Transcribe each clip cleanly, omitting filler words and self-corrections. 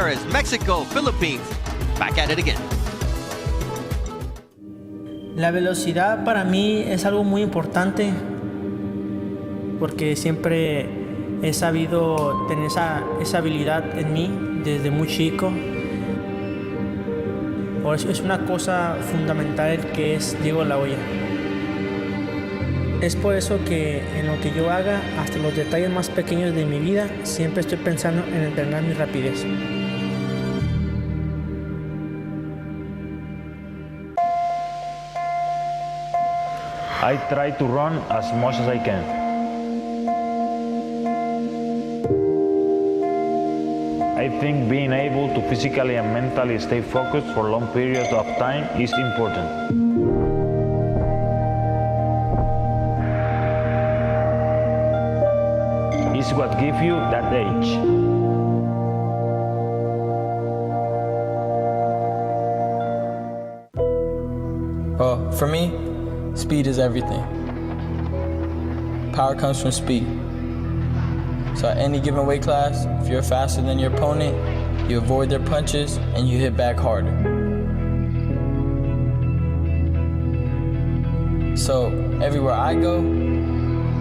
Perez, Mexico, Philippines. Back at it again. La velocidad para mí es algo muy importante porque siempre he sabido tener esa habilidad en mí desde muy chico. Por eso es una cosa fundamental que es Diego La Hoya. Es por eso que en lo que yo haga, hasta los detalles más pequeños de mi vida, siempre estoy pensando en entrenar mi rapidez. I try to run as much as I can. I think being able to physically and mentally stay focused for long periods of time is important. It's what gives you that edge. Well, for me, speed is everything. Power comes from speed. So at any given weight class, if you're faster than your opponent, you avoid their punches and you hit back harder. So everywhere I go,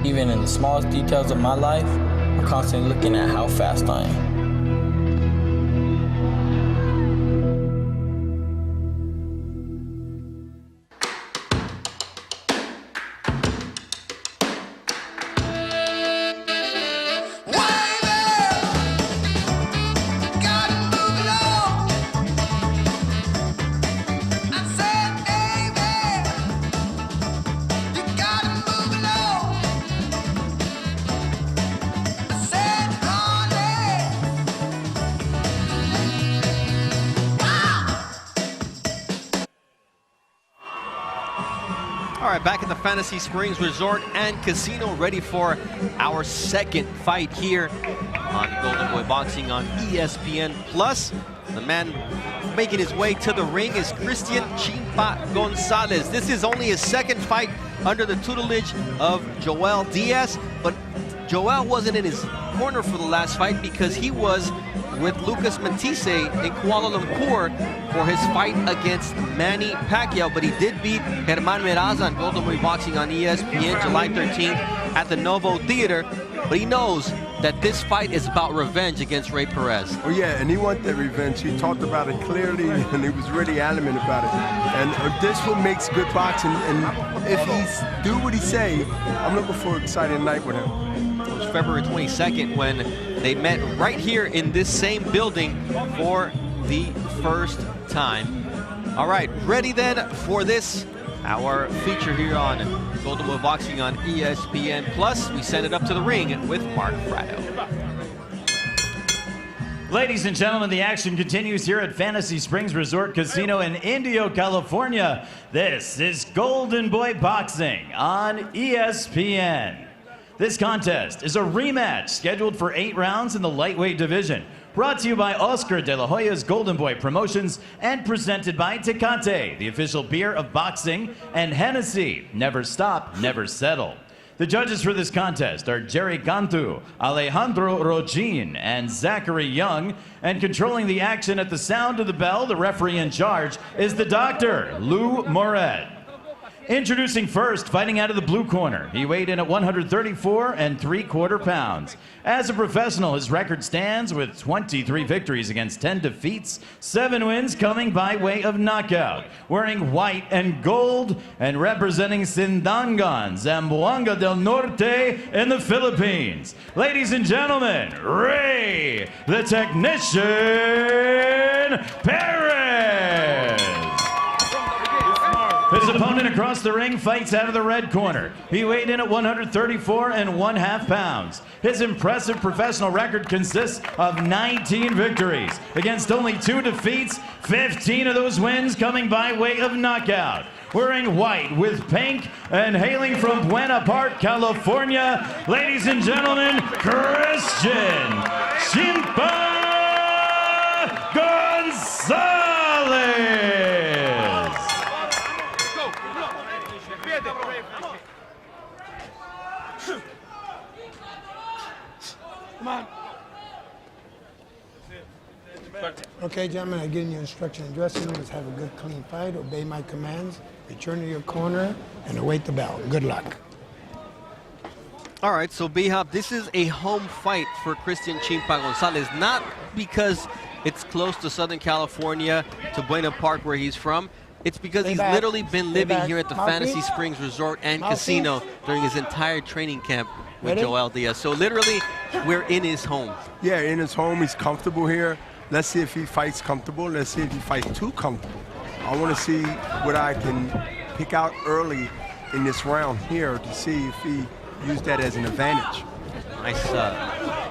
even in the smallest details of my life, I'm constantly looking at how fast I am. All right, back at the Fantasy Springs Resort and Casino, ready for our second fight here on Golden Boy Boxing on ESPN Plus. The man making his way to the ring is Chirstian Chimpa Gonzalez. This is only his second fight under the tutelage of Joel Diaz, but Joel wasn't in his corner for the last fight because he was with Lucas Matisse in Kuala Lumpur for his fight against Manny Pacquiao, but he did beat Germán Meraza on Golden Boy Boxing on ESPN July 13th at the Novo Theater, but he knows that this fight is about revenge against Ray Perez. Oh yeah, and he wanted that revenge. He talked about it clearly, and he was really adamant about it. And this what makes good boxing, and if he's do what he say, I'm looking for an exciting night with him. It was February 22nd when they met right here in this same building for the first time. All right, ready then for this, our feature here on Golden Boy Boxing on ESPN Plus. We send it up to the ring with Mark Frado. Ladies and gentlemen, the action continues here at Fantasy Springs Resort Casino in Indio, California. This is Golden Boy Boxing on ESPN. This contest is a rematch scheduled for 8 rounds in the lightweight division. Brought to you by Oscar de la Hoya's Golden Boy Promotions and presented by Tecate, the official beer of boxing, and Hennessy. Never stop, never settle. The judges for this contest are Jerry Cantu, Alejandro Rogin, and Zachary Young. And controlling the action at the sound of the bell, the referee in charge is the doctor, Lou Moret. Introducing first, fighting out of the blue corner. He weighed in at 134 3/4 pounds. As a professional, his record stands with 23 victories against 10 defeats, 7 wins coming by way of knockout. Wearing white and gold and representing Sindangan, Zamboanga del Norte in the Philippines. Ladies and gentlemen, Ray, the Technician, Perez. His opponent across the ring fights out of the red corner. He weighed in at 134 1/2 pounds. His impressive professional record consists of 19 victories against only 2 defeats, 15 of those wins coming by way of knockout. Wearing white with pink and hailing from Buena Park, California, ladies and gentlemen, Chirstian Chimpa Gonzalez. Come on. Okay, gentlemen, I'm giving you instruction in dressing room. Let's have a good, clean fight. Obey my commands. Return to your corner and await the bell. Good luck. All right, so B-Hop, this is a home fight for Chirstian Chimpa Gonzalez, not because it's close to Southern California, to Buena Park, where he's from. It's because he's literally been living here at the Fantasy Springs Resort and Casino during his entire training camp with Joel Diaz. So literally, we're in his home. Yeah, in his home. He's comfortable here. Let's see if he fights comfortable. Let's see if he fights too comfortable. I want to see what I can pick out early in this round here to see if he used that as an advantage. Nice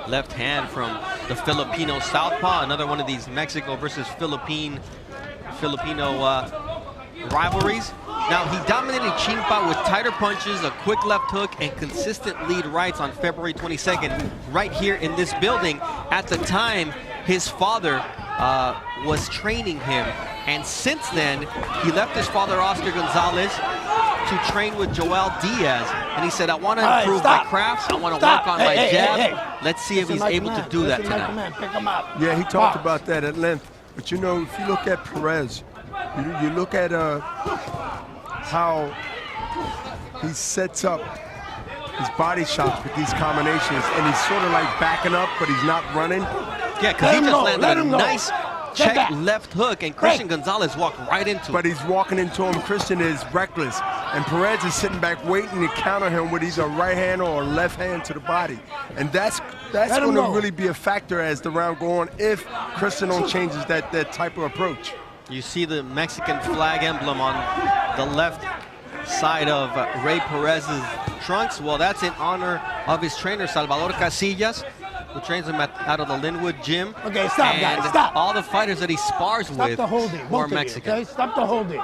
left hand from the Filipino southpaw. Another one of these Mexico versus Filipino rivalries. Now, he dominated Chimpa with tighter punches, a quick left hook, and consistent lead rights on February 22nd, right here in this building. At the time, his father was training him, and since then, he left his father, Oscar Gonzalez, to train with Joel Diaz, and he said, I want to improve my craft, I want to work on my jab. Let's see if he's able to do that tonight. Pick him up. Yeah, he talked about that at length. But you know, if you look at Perez, you look at how he sets up his body shots with these combinations, and he's sort of like backing up, but he's not running. Yeah, because he just landed a nice check left hook, and Chirstian Gonzalez walked right into it. But he's walking into him. Chirstian is reckless, and Perez is sitting back waiting to counter him with either a right hand or a left hand to the body. And that's going to really be a factor as the round goes on if Chirstian don't changes that type of approach. You see the Mexican flag emblem on the left side of Ray Perez's trunks. Well, that's in honor of his trainer, Salvador Casillas, who trains him out of the Linwood gym. Okay, stop, and guys, stop. All the fighters that he spars Stop with the holding, are Mexican. okay? Stop the holding.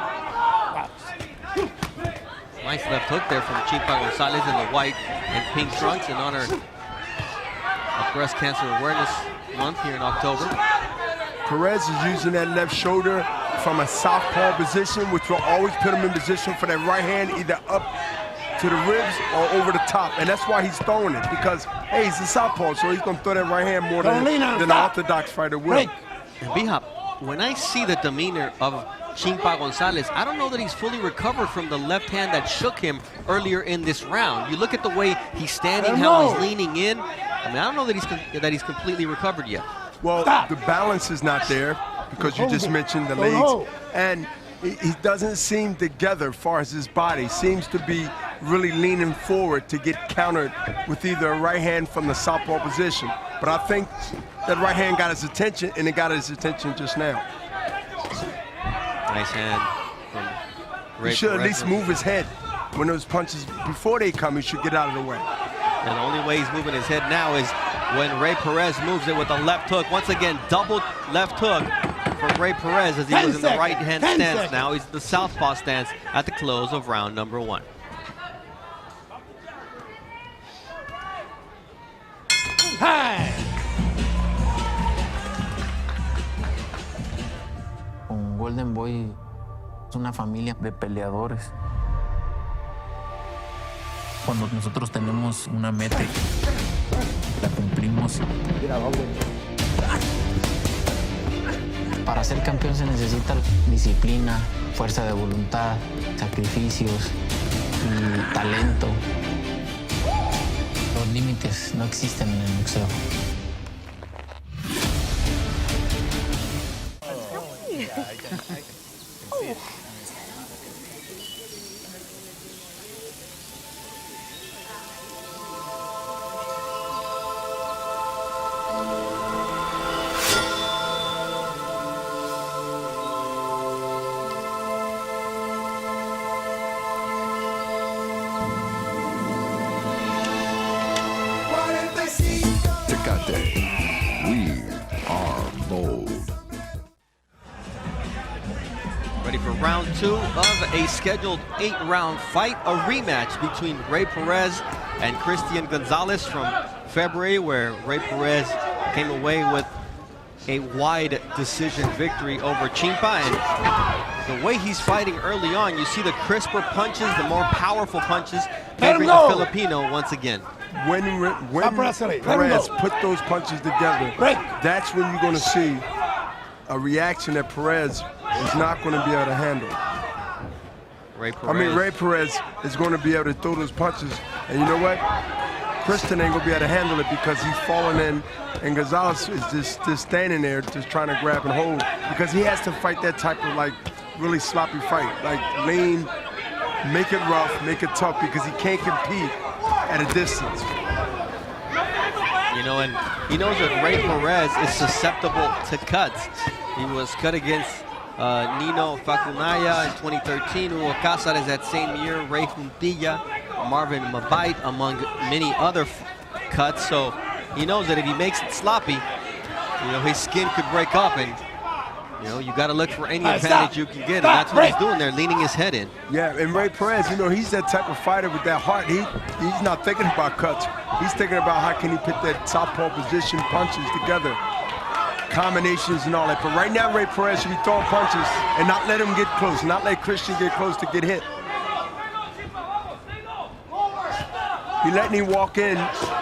Nice left hook there from Chimpa Gonzalez in the white and pink trunks in honor of Breast Cancer Awareness Month here in October. Perez is using that left shoulder from a southpaw position, which will always put him in position for that right hand, either up to the ribs or over the top. And that's why he's throwing it, because, hey, he's a southpaw, so he's going to throw that right hand more than an orthodox fighter will. And B-Hop, when I see the demeanor of Chimpa Gonzalez, I don't know that he's fully recovered from the left hand that shook him earlier in this round. You look at the way he's standing, how he's leaning in. I mean, I don't know that he's completely recovered yet. Well, the balance is not there because you just mentioned the legs. And he doesn't seem together as far as his body. Seems to be really leaning forward to get countered with either a right hand from the southpaw position. But I think that right hand got his attention, and it got his attention just now. Nice hand from Ray He should Perez. at least move his head when those punches, before they come, he should get out of the way. And the only way he's moving his head now is when Ray Perez moves it with a left hook. Once again, double left hook from Ray Perez as he was in the right-hand stance. Now he's the southpaw stance at the close of round number 1. Con Golden Boy es una familia de peleadores. Cuando nosotros tenemos una meta, la cumplimos. Para ser campeón se necesita disciplina, fuerza de voluntad, sacrificios y talento. Los límites no existen en el boxeo. We are bold. Ready for round 2 of a scheduled 8-round fight, a rematch between Ray Perez and Chirstian Gonzalez from February, where Ray Perez came away with a wide decision victory over Chimpa. And the way he's fighting early on, you see the crisper punches, the more powerful punches, favoring the Filipino once again. When Perez put those punches together, that's when you're going to see a reaction that Perez is not going to be able to handle. Ray Perez is going to be able to throw those punches. And you know what? Chirstian ain't going to be able to handle it because he's falling in, and Gonzalez is just standing there just trying to grab and hold because he has to fight that type of like really sloppy fight, like lean, make it rough, make it tough because he can't compete at a distance. You know, and he knows that Ray Perez is susceptible to cuts. He was cut against Nino Facunaya in 2013, Hugo Cáceres that same year, Ray Juntilla, Marvin Mabite, among many other cuts. So he knows that if he makes it sloppy, you know, his skin could break up, and you know, you got to look for any advantage you can get, and that's what he's doing there, leaning his head in. Yeah, and Ray Perez, you know, he's that type of fighter with that heart. He's not thinking about cuts. He's thinking about how can he put that southpaw position punches together, combinations and all that. But right now, Ray Perez should be throwing punches and not let him get close, not let Chirstian get close to get hit. He letting him walk in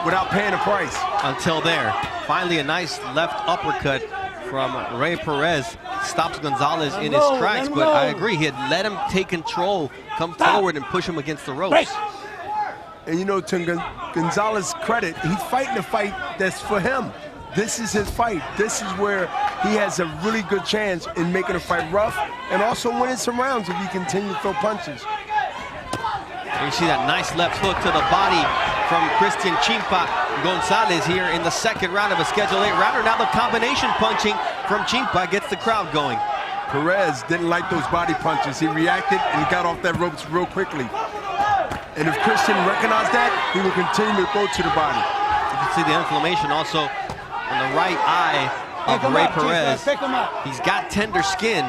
without paying a price. Until there. Finally, a nice left uppercut from Ray Perez stops Gonzalez in his tracks, but I agree, he had let him take control, come forward and push him against the ropes. And you know, to Gonzalez's credit, he's fighting a fight that's for him. This is his fight. This is where he has a really good chance in making a fight rough and also winning some rounds if he continues to throw punches. You see that nice left hook to the body from Chirstian Chimpa Gonzalez here in the second round of a Schedule 8 rounder. Now the combination punching from Chimpa gets the crowd going. Perez didn't like those body punches. He reacted and got off that ropes real quickly. And if Chirstian recognized that, he will continue to go to the body. You can see the inflammation also on the right eye of Ray Perez. He's got tender skin.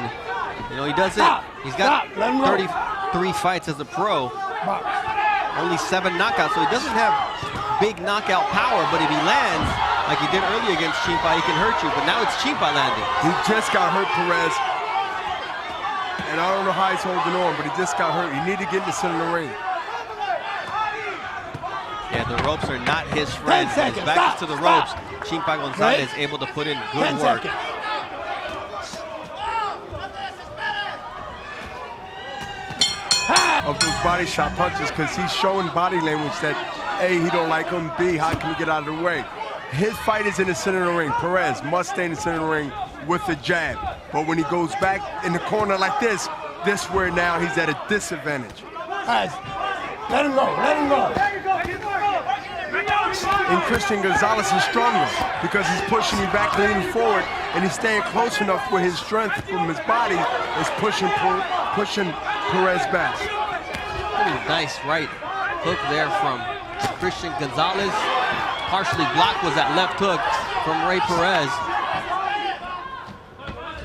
You know, he doesn't. He's got 33 fights as a pro. Only 7 knockouts, so he doesn't have big knockout power, but if he lands, like he did earlier against Chimpa, he can hurt you, but now it's Chimpa landing. He just got hurt, Perez, and I don't know how he's holding on, but he just got hurt. He needed to get in the center of the ring. Yeah, the ropes are not his friend. His back is to the ropes. Chimpa Gonzalez able to put in good work. Of those body shot punches, because he's showing body language that A, he don't like him, B, how can he get out of the way? His fight is in the center of the ring. Perez must stay in the center of the ring with the jab. But when he goes back in the corner like this where now he's at a disadvantage. Guys, let him go, let him go. And Chirstian Gonzalez is stronger because he's pushing him back, leaning forward, and he's staying close enough with his strength from his body is pushing Perez back. Pretty nice right hook there from Chirstian Gonzalez. Partially blocked was that left hook from Ray Perez.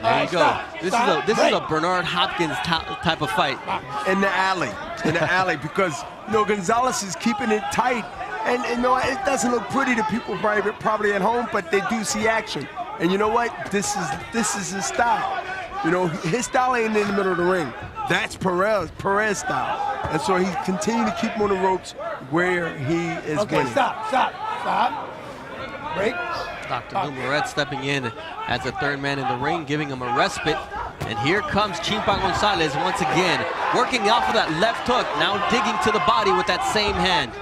There you go. This is a Bernard Hopkins type of fight. In the alley, because you know Gonzalez is keeping it tight, and you know it doesn't look pretty to people probably at home, but they do see action. And you know what? This is his style. You know, his style ain't in the middle of the ring. That's Perez style. And so he continued to keep him on the ropes where he is winning. Stop. Break. Dr. Numaret stepping in as the third man in the ring, giving him a respite. And here comes Chimpa Gonzalez once again, working off of that left hook, now digging to the body with that same hand.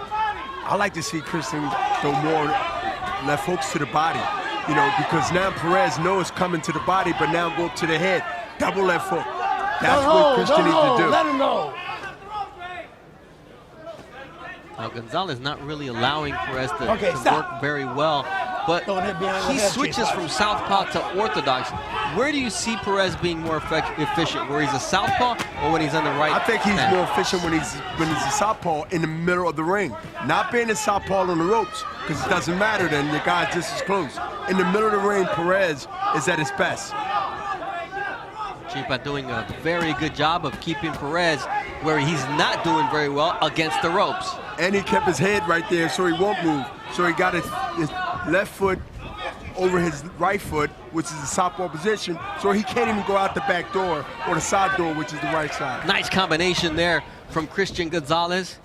I like to see Chirstian throw more left hooks to the body, you know, because now Perez knows it's coming to the body, but now go to the head. Double left hook. That's what Chirstian needs to do. Let him go. Now Gonzalez not really allowing Perez to stop. work very well, but he switches from southpaw to orthodox. Where do you see Perez being more efficient? Where he's a southpaw or when he's on the right? I think he's more efficient when he's a southpaw in the middle of the ring. Not being a southpaw on the ropes, because it doesn't matter then, the guy's just as close. In the middle of the ring, Perez is at his best. Chimpa doing a very good job of keeping Perez where he's not doing very well against the ropes. And he kept his head right there so he won't move. So he got his left foot over his right foot, which is the southpaw position, so he can't even go out the back door or the side door, which is the right side. Nice combination there from Chirstian Gonzalez.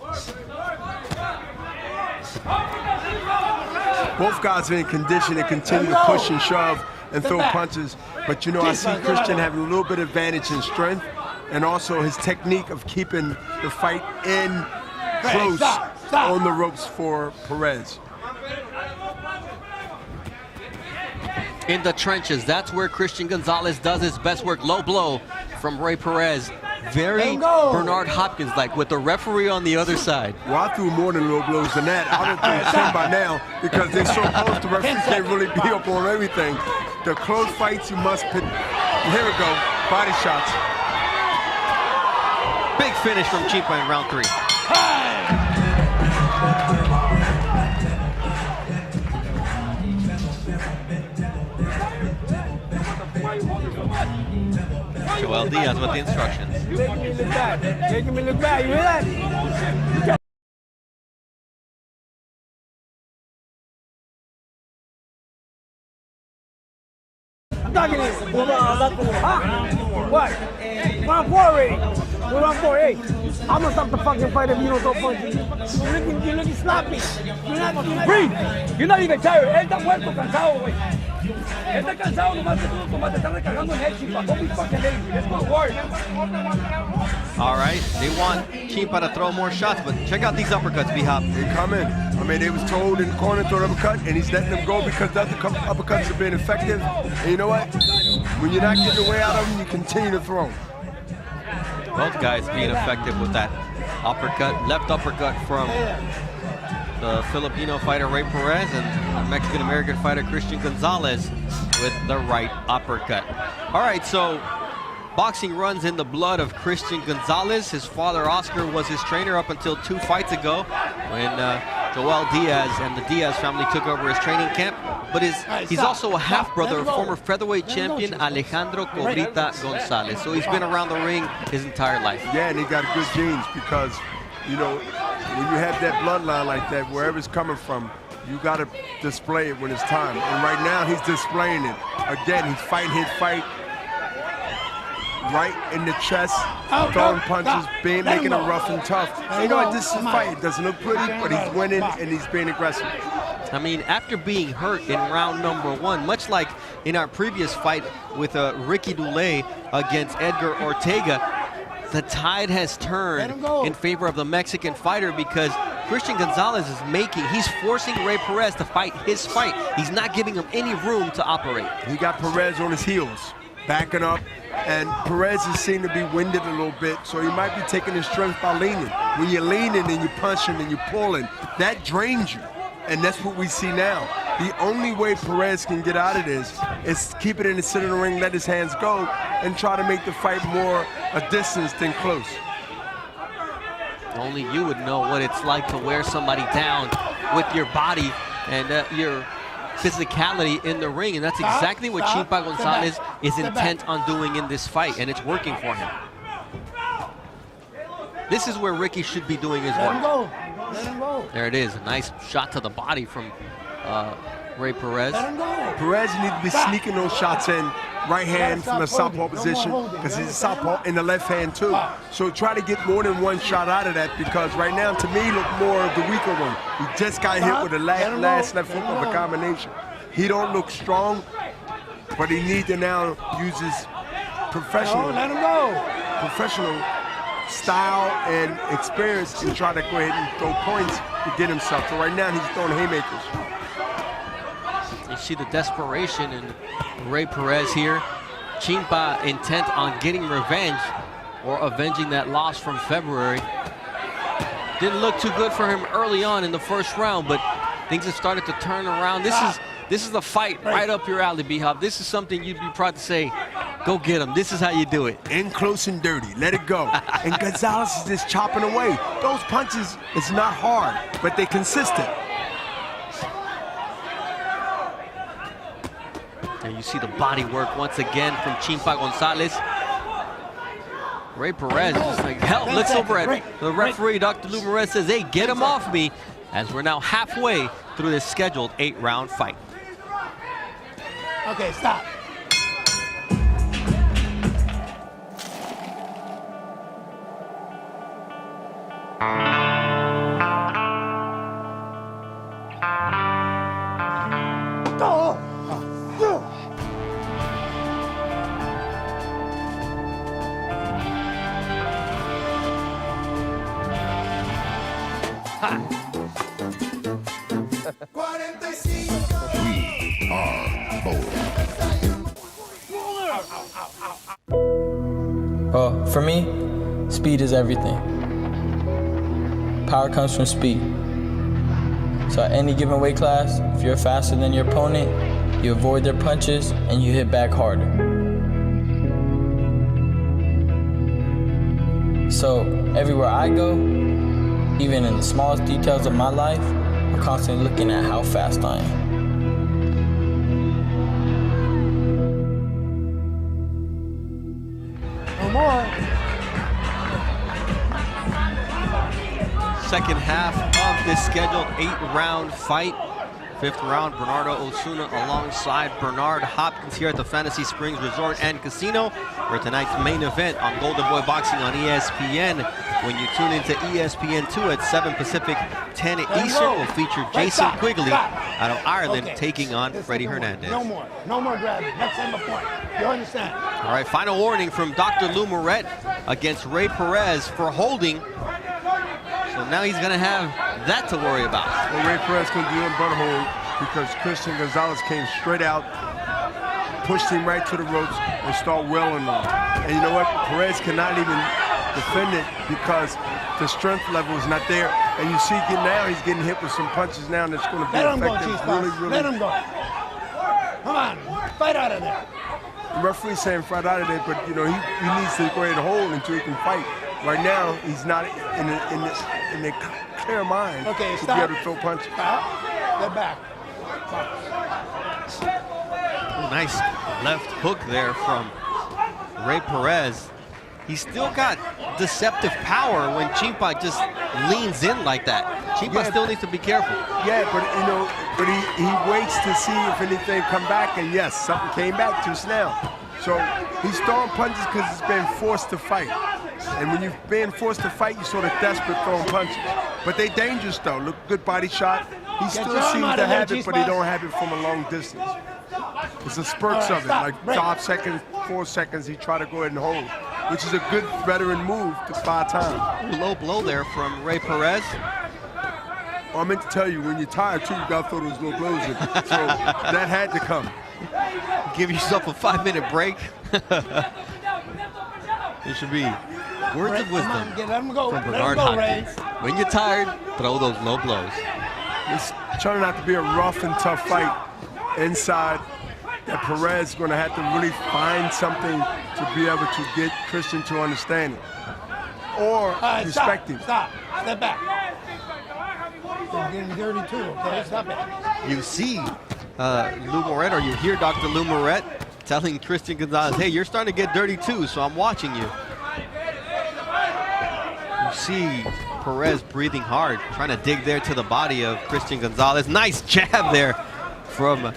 Both guys are in condition to continue to push and shove and throw punches. But you know, I see Chirstian having a little bit of advantage in strength and also his technique of keeping the fight in close on the ropes for Perez. In the trenches, that's where Chirstian Gonzalez does his best work. Low blow from Ray Perez. Very Bernard Hopkins-like with the referee on the other side. Well, I threw more than low blows than that. I would have threw 10 by now because they're so close, the referee can't really be up on everything. The close fights, you must put, here we go, body shots. Big finish from Chimpa in round 3. Joel Diaz with the instructions. Making me look bad. Making me look bad. You hear that? I'm talking to you. Huh? What? Round 4 already. We're round 4. Hey, I'm gonna stop the fucking fight if you don't throw punches. You're looking sloppy. Breathe. You're not even tired. Él está muerto, cansado, güey. Él está cansado nomás que tú, nomás te están recargando en él, Chimpa. Don't be fucking lazy. Let's go to work. All right, they want Chimpa to throw more shots, but check out these uppercuts, B-Hop. They come in. I mean, they was told in the corner to throw an uppercut, and he's letting them go because the other uppercuts have been effective. And you know what? When you're not getting the way out of them, you continue to throw. Both guys being effective with that uppercut, left uppercut from the Filipino fighter Ray Perez and the Mexican-American fighter Chirstian Gonzalez with the right uppercut. All right, so boxing runs in the blood of Chirstian Gonzalez. His father, Oscar, was his trainer up until 2 fights ago when Joel Diaz and the Diaz family took over his training camp. But he's also a half-brother of former featherweight champion Alejandro Cobrita Gonzalez. So he's been around the ring his entire life. Yeah, and he got good genes because, you know, when you have that bloodline like that, wherever it's coming from, you got to display it when it's time. And right now, he's displaying it. Again, he's fighting his fight right in the chest, throwing punches, making it rough and tough. You know what, this is a fight. It doesn't look pretty, but he's winning and he's being aggressive. I mean, after being hurt in round number 1, much like in our previous fight with Ricky Dulé against Edgar Ortega, the tide has turned in favor of the Mexican fighter because Chirstian Gonzalez he's forcing Ray Perez to fight his fight. He's not giving him any room to operate. He got Perez on his heels, backing up, and Perez is seen to be winded a little bit, so he might be taking his strength by leaning. When you're leaning and you're punching and you're pulling, that drains you, and that's what we see now. The only way Perez can get out of this is keep it in the center of the ring, let his hands go, and try to make the fight more a distance than close. Only you would know what it's like to wear somebody down with your body and your physicality in the ring, and that's exactly what Chimpa Gonzalez is intent on doing in this fight, and it's working for him. This is where Ricky should be doing his work. There it is, a nice shot to the body from Ray Perez. Perez needs to be sneaking those shots in, right hand from the southpaw position, because he's a southpaw in the left hand too. So try to get more than one shot out of that, because right now, to me, look more of the weaker one. He just got hit with the last left hook of a combination. He don't look strong, but he needs to now use his professional style and experience to try to go ahead and throw points to get himself. So right now, he's throwing haymakers. You see the desperation in Ray Perez here. Chimpa intent on getting revenge or avenging that loss from February. Didn't look too good for him early on in the first round, but things have started to turn around. This is a fight right up your alley, B-Hop. This is something you'd be proud to say, go get him. This is how you do it. In close and dirty, let it go. And Gonzalez is just chopping away. Those punches, it's not hard, but they're consistent. And you see the body work once again from Chimpa Gonzalez. Ray Perez just like, hell, looks over at the referee, Dr. Lou Perez says, hey, get him off me, as we're now halfway through this scheduled 8-round fight. Okay, stop. We are bold. Well, for me, speed is everything. Power comes from speed. So at any given weight class, if you're faster than your opponent, you avoid their punches and you hit back harder. So everywhere I go, even in the smallest details of my life, I'm constantly looking at how fast I am. No more. Second half of this scheduled 8-round fight. Fifth round, Bernardo Osuna alongside Bernard Hopkins here at the Fantasy Springs Resort and Casino, where tonight's main event on Golden Boy Boxing on ESPN. When you tune into ESPN2 at 7 Pacific, 10 Eastern, will feature Jason Quigley out of Ireland taking on Freddie Hernandez. No more grabbing. Next time a point. You understand? All right, final warning from Dr. Lou Moret against Ray Perez for holding. So now he's going to have that to worry about. Well, Ray Perez can do it but hold because Chirstian Gonzalez came straight out, pushed him right to the ropes, and started wailing on him. And you know what? Perez cannot even defend it because the strength level is not there. And you see now he's getting hit with some punches now that's going to be effective. Let him go. Come on, fight out of there. The referee's saying fight out of there, but you know he needs to go ahead and hold until he can fight. Right now, he's not in a clear mind to be able to throw punches. Stop. Get back. Nice left hook there from Ray Perez. He's still got deceptive power when Chimpa just leans in like that. Chimpa still needs to be careful. Yeah, but you know, he waits to see if anything come back, and yes, something came back just now. So he's throwing punches because he's been forced to fight. And when you've been forced to fight, you're sort of desperate throwing punches. But they dangerous though. Look, good body shot. He still seems to have it, but he don't have it from a long distance. It's the spurts of it, like 5 seconds, 4 seconds, he try to go ahead and hold, which is a good veteran move to 5 times. Low blow there from Ray Perez. Well, I meant to tell you, when you're tired too, you gotta throw those low blows in. So that had to come. Give yourself a 5-minute break. It should be words of wisdom from Bernard Hopkins. When you're tired, throw those low blows. It's turning out to be a rough and tough fight inside that Perez is going to have to really find something to be able to get Chirstian to understand it. Or respect him. Stop. Step back. You're getting dirty too, okay? Stop it. You see Lou Moret, or you hear Dr. Lou Moret telling Chirstian Gonzalez, hey, you're starting to get dirty too, so I'm watching you. You see Perez breathing hard, trying to dig there to the body of Chirstian Gonzalez. Nice jab there from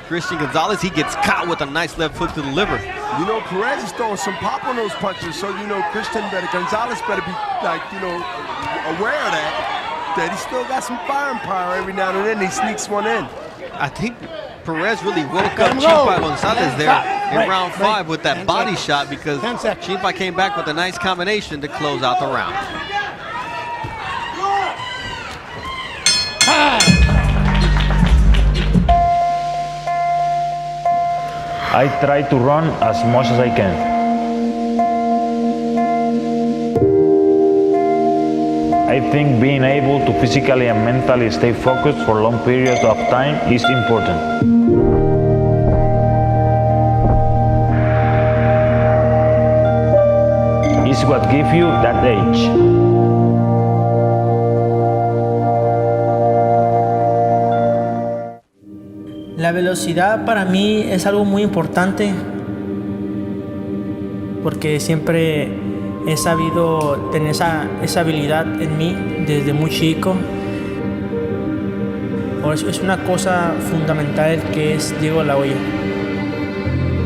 Chirstian Gonzalez. He gets caught with a nice left hook to the liver. You know, Perez is throwing some pop on those punches, so you know Gonzalez better be like, you know, aware of that he still got some firing power every now and then. He sneaks one in. I think Perez really woke up Chimpa Gonzalez there in round 5 with that body shot, because Chimpa came back with a nice combination to close out the round. I try to run as much as I can. I think being able to physically and mentally stay focused for long periods of time is important. It's what gives you that edge. La velocidad para mí es algo muy importante porque siempre he sabido tener esa habilidad en mí desde muy chico. Por eso es una cosa fundamental que es Diego La Hoya.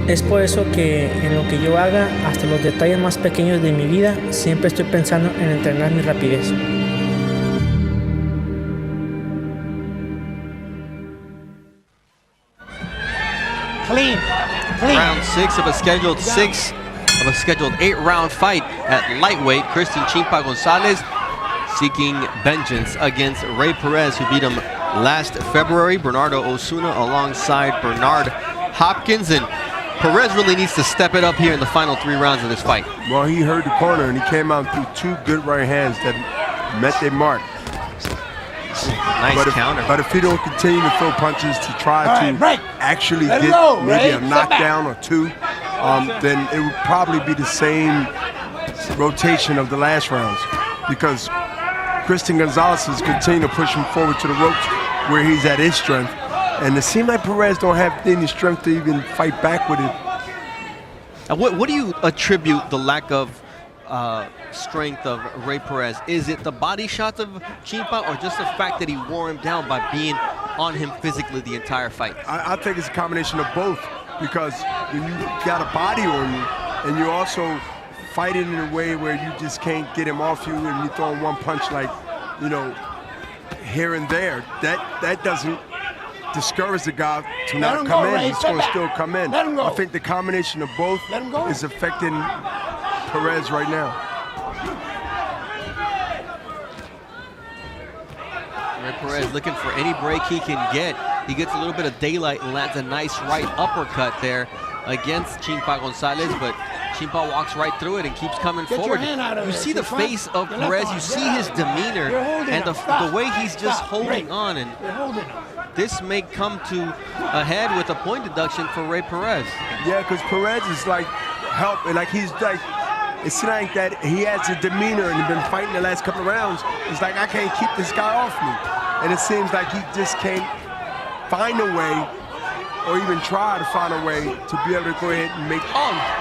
Es por eso que en lo que yo haga, hasta los detalles más pequeños de mi vida, siempre estoy pensando en entrenar mi rapidez. Clean. Round 6 of a scheduled 8-round fight at lightweight. Chirstian Chimpa Gonzalez seeking vengeance against Ray Perez, who beat him last February. Bernardo Osuna alongside Bernard Hopkins, and Perez really needs to step it up here in the final 3 rounds of this fight. Well, he heard the corner and he came out through 2 good right hands that met their mark. Nice counter. But if he don't continue to throw punches to try to actually get maybe a knockdown or 2, then it would probably be the same rotation of the last rounds, because Chirstian Gonzalez is continuing to push him forward to the ropes where he's at his strength. And it seems like Perez don't have any strength to even fight back with it. What do you attribute the lack of strength of Ray Perez? Is it the body shots of Chimpa, or just the fact that he wore him down by being on him physically the entire fight? I think it's a combination of both, because when you got a body on you and you also fighting in a way where you just can't get him off you and you throwing one punch like, you know, here and there, that doesn't discourage the guy to not come in. He's going to still come in. I think the combination of both is affecting Perez right now. Ray Perez looking for any break he can get. He gets a little bit of daylight and lands a nice right uppercut there against Chimpa Gonzalez, but Chimpa walks right through it and keeps coming forward. You see the face of Perez, you see his demeanor, and the way he's just holding on, and this may come to a head with a point deduction for Ray Perez. Yeah, because Perez is like it's like that he has a demeanor and he's been fighting the last couple of rounds. It's like, I can't keep this guy off me. And it seems like he just can't find a way, or even try to find a way to be able to go ahead and make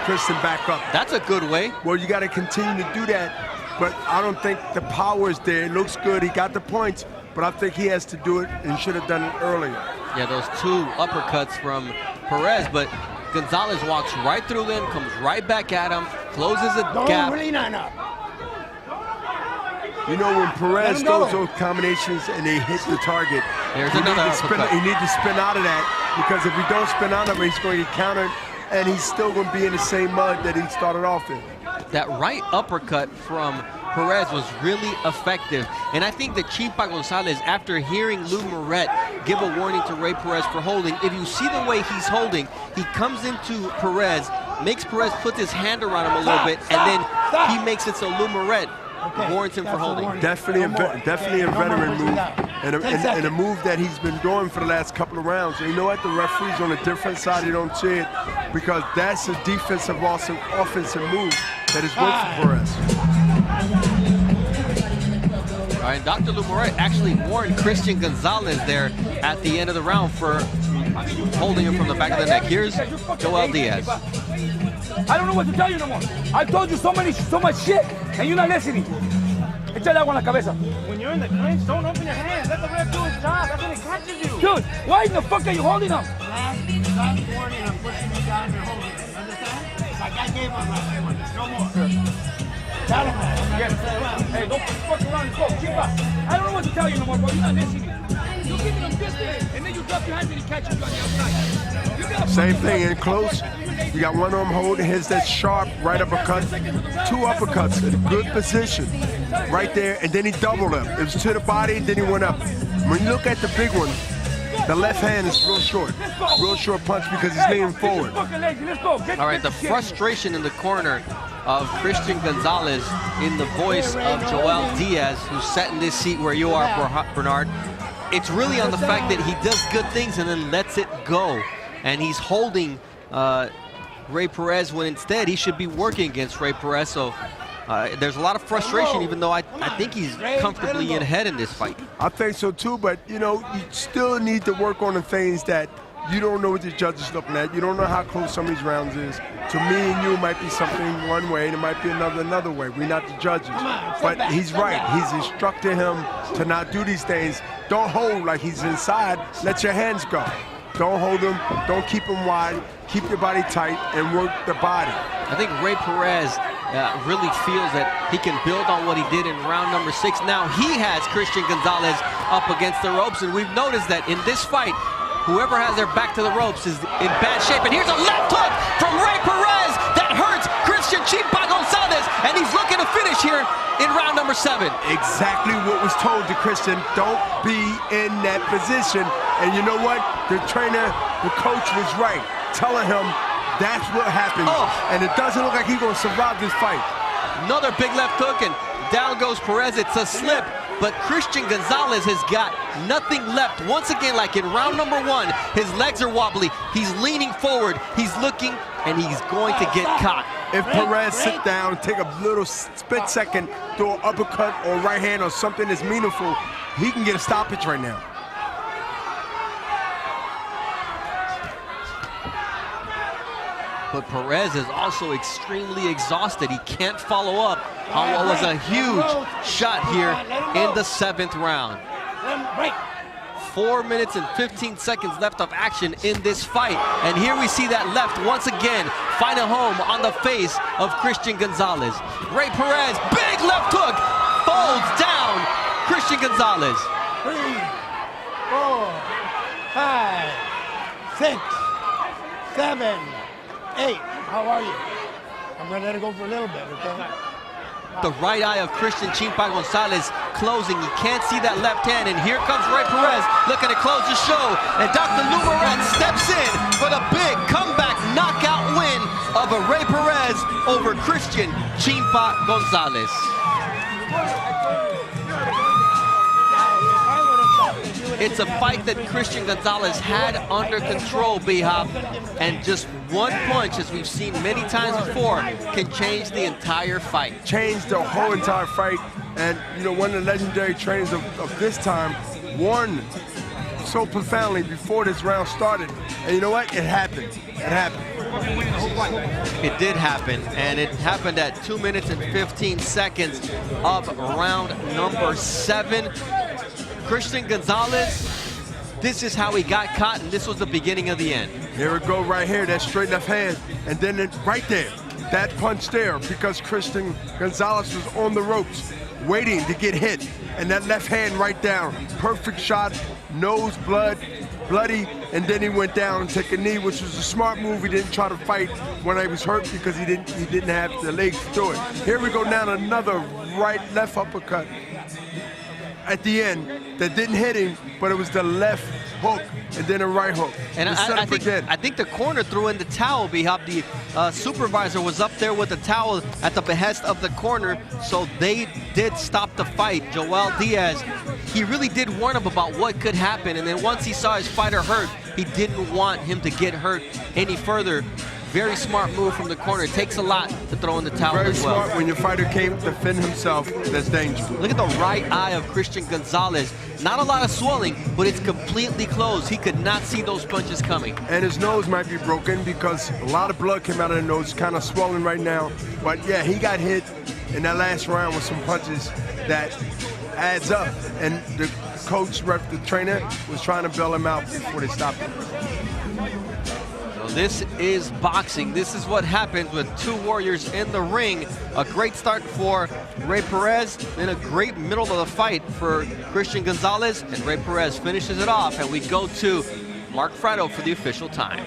Chirstian back up. That's a good way. Well, you got to continue to do that, but I don't think the power is there. It looks good. He got the points, but I think he has to do it and should have done it earlier. Yeah, those 2 uppercuts from Perez, but Gonzalez walks right through them, comes right back at him, closes the gap. You know, when Perez throws those combinations and they hit the target, there's another uppercut. He needs to spin out of that, because if he don't spin out of it, he's going to get countered, and he's still going to be in the same mud that he started off in. That right uppercut from Perez was really effective, and I think that Chimpa Gonzalez, after hearing Lou Moret give a warning to Ray Perez for holding, if you see the way he's holding, he comes into Perez, makes Perez put his hand around him a little bit, and then he makes it so Lou Moret warrants him for holding. Definitely a veteran move, and a move that he's been doing for the last couple of rounds. And you know what? The referee's on a different side. You don't see it, because that's a defensive, offensive move that has worked for Perez. All right, Dr. Lou Moret actually warned Chirstian Gonzalez there at the end of the round for holding him from the back of the neck. Here's Joel Diaz. I don't know what to tell you no more. I told you so much shit, and you're not listening. Échale agua en la cabeza. When you're in the clinch, don't open your hands. Let the ref do his job. That's when he catches you. Dude, why in the fuck are you holding him? Last warning, I'm pushing you down and you're holding him. Understand? Like I gave him last warning. No more. Tell him that. Yes. Hey, don't fuck around and go. Keep up. I don't know what to tell you no more, bro. You're not listening. You're giving him distance, and then you drop your hands and he catches you on the outside. Same thing in close. You got one arm holding his, that sharp right uppercut. 2 uppercuts in a good position right there, and then he doubled him. It was to the body, then he went up. When you look at the big one, the left hand is real short punch, because he's leaning forward. All right, the frustration in the corner of Chirstian Gonzalez in the voice of Joel Diaz, who's sat in this seat where you are, Bernard. It's really on the fact that he does good things and then lets it go. And he's holding Ray Perez when instead he should be working against Ray Perez. So there's a lot of frustration, even though I think he's comfortably in ahead in this fight. I think so too, but you know, you still need to work on the things that you don't know what the judge is looking at. You don't know how close some of these rounds is. To me and you, might be something one way, and it might be another way. We're not the judges. But he's right. He's instructed him to not do these things. Don't hold like he's inside. Let your hands go. Don't hold him. Don't keep him wide. Keep your body tight and work the body. I think Ray Perez really feels that he can build on what he did in round number 6. Now he has Chirstian Gonzalez up against the ropes, and we've noticed that in this fight, whoever has their back to the ropes is in bad shape. And here's a left hook from Ray Perez that hurts Chirstian Chimpa Gonzalez, and he's looking to finish here in round number number 7. Exactly what was told to Chirstian. Don't be in that position. And you know what? The trainer, the coach was right, telling him that's what happens. And it doesn't look like he's going to survive this fight. Another big left hook, and down goes Perez. It's a slip, but Chirstian Gonzalez has got nothing left. Once again, like in round number 1, his legs are wobbly. He's leaning forward. He's looking, and he's going to get caught. If Perez sit down, take a little split second, throw an uppercut or right hand or something that's meaningful, he can get a stoppage right now. But Perez is also extremely exhausted. He can't follow up on what was a huge shot here in the 7th round. 4 minutes and 15 seconds left of action in this fight. And here we see that left once again find a home on the face of Chirstian Gonzalez. Ray Perez, big left hook, folds down Chirstian Gonzalez. 3, 4, 5, 6, 7, 8. How are you? I'm gonna let it go for a little bit, okay? The right eye of Chirstian Chimpa Gonzalez closing. You can't see that left hand, and here comes Ray Perez looking to close the show. And Dr. Lou Moret steps in for the big comeback knockout win of a Ray Perez over Chirstian Chimpa Gonzalez. It's a fight that Chirstian Gonzalez had under control, B-Hop, and just one punch, as we've seen many times before, can change the entire fight. Change the whole entire fight. And, you know, one of the legendary trainers of this time warned so profoundly before this round started. And you know what? It happened. It happened. It did happen, and it happened at 2 minutes and 15 seconds of round number 7. Chirstian Gonzalez, this is how he got caught, and this was the beginning of the end. Here we go right here, that straight left hand. And then right there, that punch there, because Chirstian Gonzalez was on the ropes, waiting to get hit. And that left hand right down, perfect shot, nose bloody, and then he went down and took a knee, which was a smart move. He didn't try to fight when he was hurt because he didn't have the legs to do it. Here we go down another left uppercut at the end that didn't hit him, but it was the left hook and then a right hook. And I think the corner threw in the towel, B-Hop. The supervisor was up there with the towel at the behest of the corner, so they did stop the fight. Joel Diaz, he really did warn him about what could happen, and then once he saw his fighter hurt, he didn't want him to get hurt any further. Very smart move from the corner. It takes a lot to throw in the towel as well. Very smart. When your fighter can't defend himself, that's dangerous. Look at the right eye of Chirstian Gonzalez. Not a lot of swelling, but it's completely closed. He could not see those punches coming. And his nose might be broken because a lot of blood came out of the nose, kind of swollen right now. But yeah, he got hit in that last round with some punches that adds up. And the coach, the trainer, was trying to bail him out before they stopped him. This is boxing. This is what happens with two warriors in the ring. A great start for Ray Perez, then a great middle of the fight for Chirstian Gonzalez, and Ray Perez finishes it off, and we go to Mark Frado for the official time.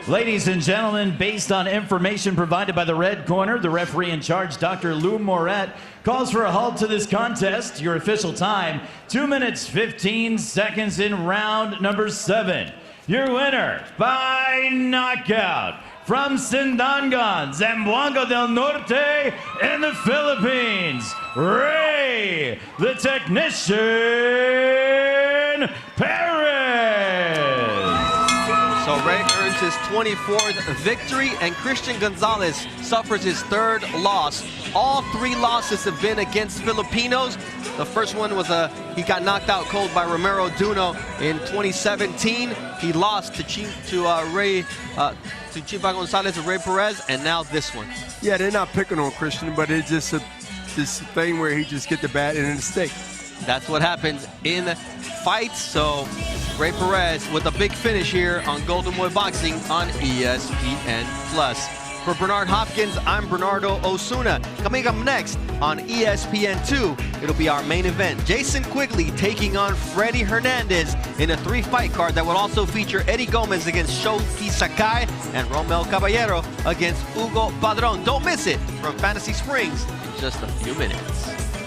Ladies and gentlemen, based on information provided by the red corner, the referee in charge, Dr. Lou Moret, calls for a halt to this contest. Your official time, 2 minutes, 15 seconds in round number 7. Your winner by knockout from Sindangan, Zamboanga del Norte in the Philippines, Ray the Technician Perez. So Ray earns his 24th victory, and Chirstian Gonzalez suffers his 3rd loss. All 3 losses have been against Filipinos. The first one was he got knocked out cold by Romero Duno in 2017. He lost to Chimpa Gonzalez and Ray Perez, and now this one. Yeah, they're not picking on Chirstian, but it's just this thing where he just get the bat and the stick. That's what happens in fights. So Ray Perez with a big finish here on Golden Boy Boxing on ESPN+. For Bernard Hopkins, I'm Bernardo Osuna. Coming up next on ESPN2, it'll be our main event. Jason Quigley taking on Freddy Hernandez in a 3-fight card that will also feature Eddie Gomez against Shoki Sakai and Romel Caballero against Hugo Padron. Don't miss it from Fantasy Springs in just a few minutes.